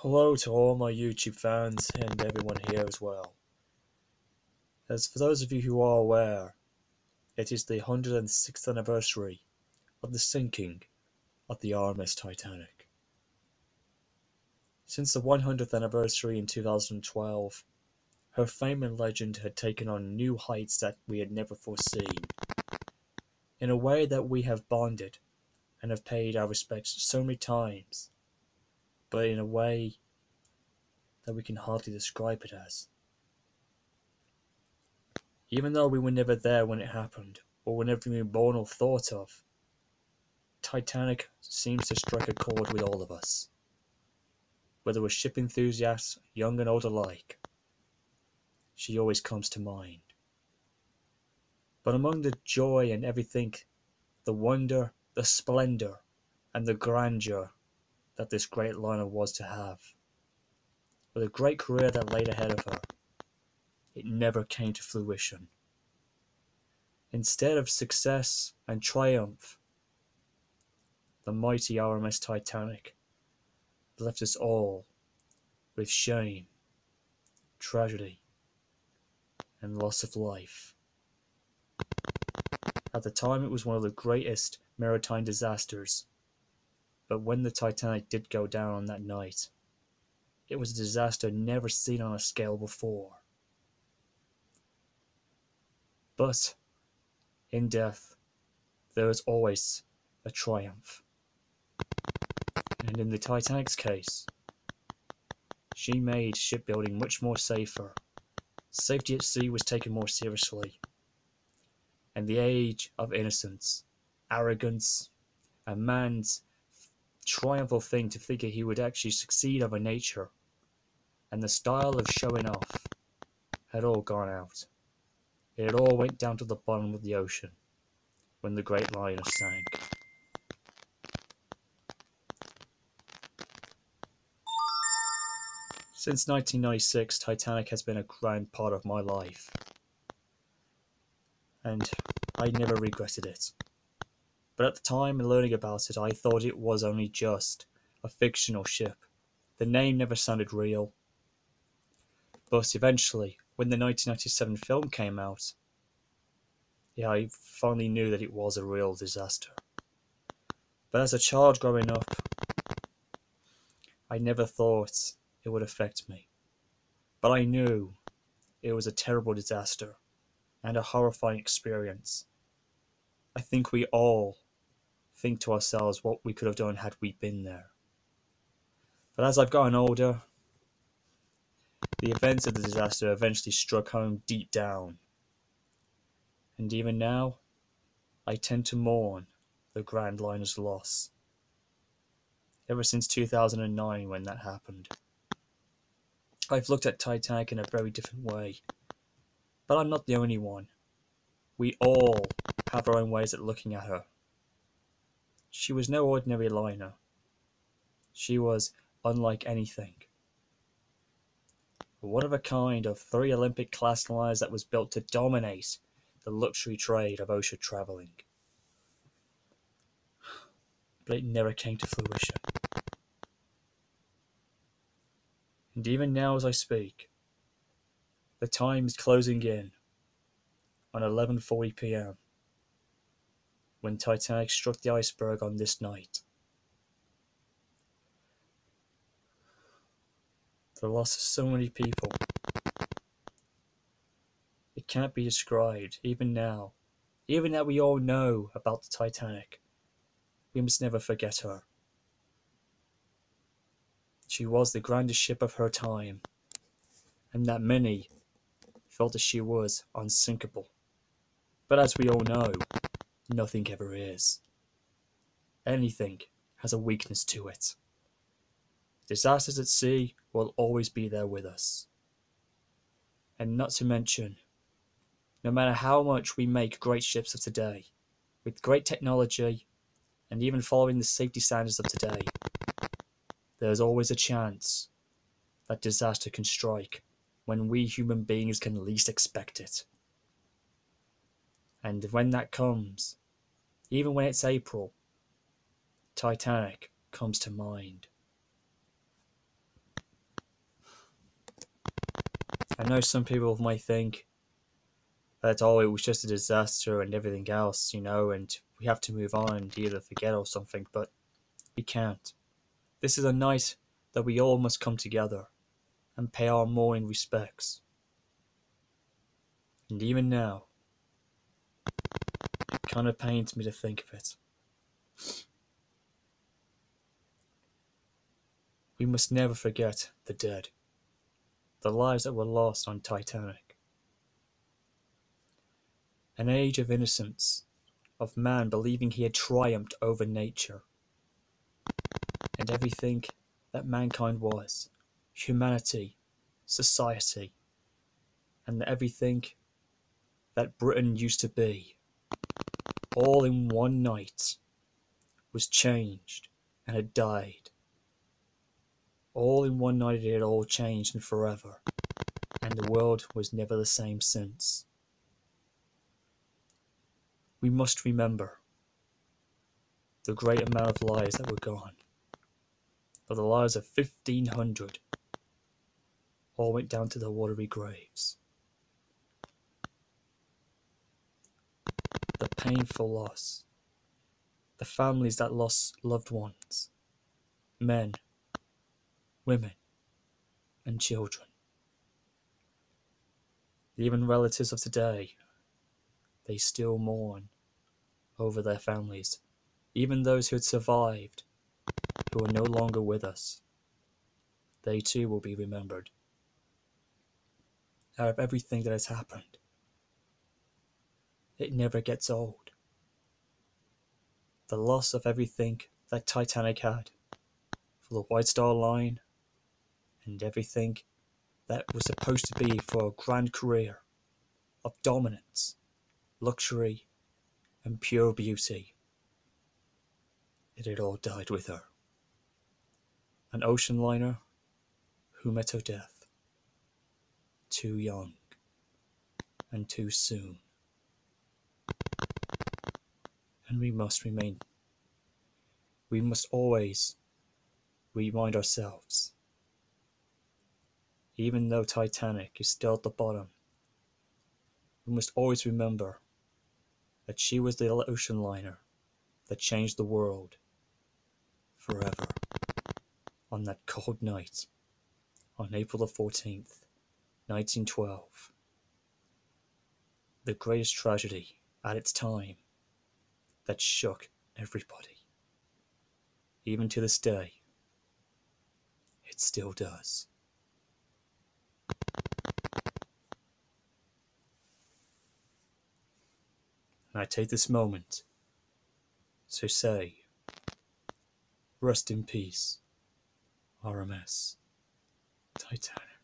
Hello to all my YouTube fans and everyone here as well. As for those of you who are aware, it is the 106th anniversary of the sinking of the RMS Titanic. Since the 100th anniversary in 2012, her fame and legend had taken on new heights that we had never foreseen. In a way that we have bonded and have paid our respects so many times, but in a way that we can hardly describe it as. Even though we were never there when it happened, or were never even born or thought of, Titanic seems to strike a chord with all of us. Whether we're ship enthusiasts, young and old alike, she always comes to mind. But among the joy and everything, the wonder, the splendor, and the grandeur that this great liner was to have, with a great career that laid ahead of her, it never came to fruition. Instead of success and triumph, the mighty RMS Titanic left us all with shame, tragedy, and loss of life. At the time, it was one of the greatest maritime disasters, but when the Titanic did go down on that night, it was a disaster never seen on a scale before. But in death, there is always a triumph. And in the Titanic's case, she made shipbuilding much more safer. Safety at sea was taken more seriously. And the age of innocence, arrogance, and man's triumphal thing to figure he would actually succeed over nature, and the style of showing off had all gone out. It had all went down to the bottom of the ocean when the great liner sank. Since 1996, Titanic has been a grand part of my life, and I never regretted it. But at the time and learning about it, I thought it was only just a fictional ship. The name never sounded real. But eventually, when the 1997 film came out, I finally knew that it was a real disaster. But as a child growing up, I never thought it would affect me. But I knew it was a terrible disaster and a horrifying experience. I think we all think to ourselves what we could have done had we been there. But as I've gotten older, the events of the disaster eventually struck home deep down. And even now, I tend to mourn the Grand Liner's loss. Ever since 2009 when that happened, I've looked at Titanic in a very different way. But I'm not the only one. We all have our own ways at looking at her. She was no ordinary liner. She was unlike anything. One of a kind of 3 Olympic class liners that was built to dominate the luxury trade of ocean travelling. But it never came to fruition. And even now as I speak, the time is closing in on 11:40 p.m. when Titanic struck the iceberg on this night. The loss of so many people, it can't be described. Even now we all know about the Titanic, we must never forget her. She was the grandest ship of her time, and that many felt that she was unsinkable. But as we all know, nothing ever is. Anything has a weakness to it. Disasters at sea will always be there with us. And not to mention, no matter how much we make great ships of today, with great technology, and even following the safety standards of today, there is always a chance that disaster can strike when we human beings can least expect it. And when that comes, even when it's April, Titanic comes to mind. I know some people might think that, oh, it was just a disaster and everything else, and we have to move on and either forget or something, but we can't. This is a night that we all must come together and pay our mourning respects. And even now, it kind of pains me to think of it. We must never forget the dead, the lives that were lost on Titanic. An age of innocence, of man believing he had triumphed over nature, and everything that mankind was, humanity, society, and everything that Britain used to be, all in one night, was changed and had died. All in one night it had all changed and forever, and the world was never the same since. We must remember the great amount of lives that were gone. For the lives of 1,500 all went down to the watery graves. The painful loss. The families that lost loved ones. Men, women, and children. Even relatives of today, they still mourn over their families. Even those who had survived, who are no longer with us, they too will be remembered. Out of everything that has happened, it never gets old. The loss of everything that Titanic had, for the White Star Line, and everything that was supposed to be for a grand career of dominance, luxury, and pure beauty. It had all died with her. An ocean liner who met her death, too young and too soon. And we must always remind ourselves, even though Titanic is still at the bottom, we must always remember that she was the ocean liner that changed the world forever on that cold night on April the 14th, 1912. The greatest tragedy at its time that shook everybody. Even to this day, it still does. And I take this moment to say, rest in peace, RMS Titanic.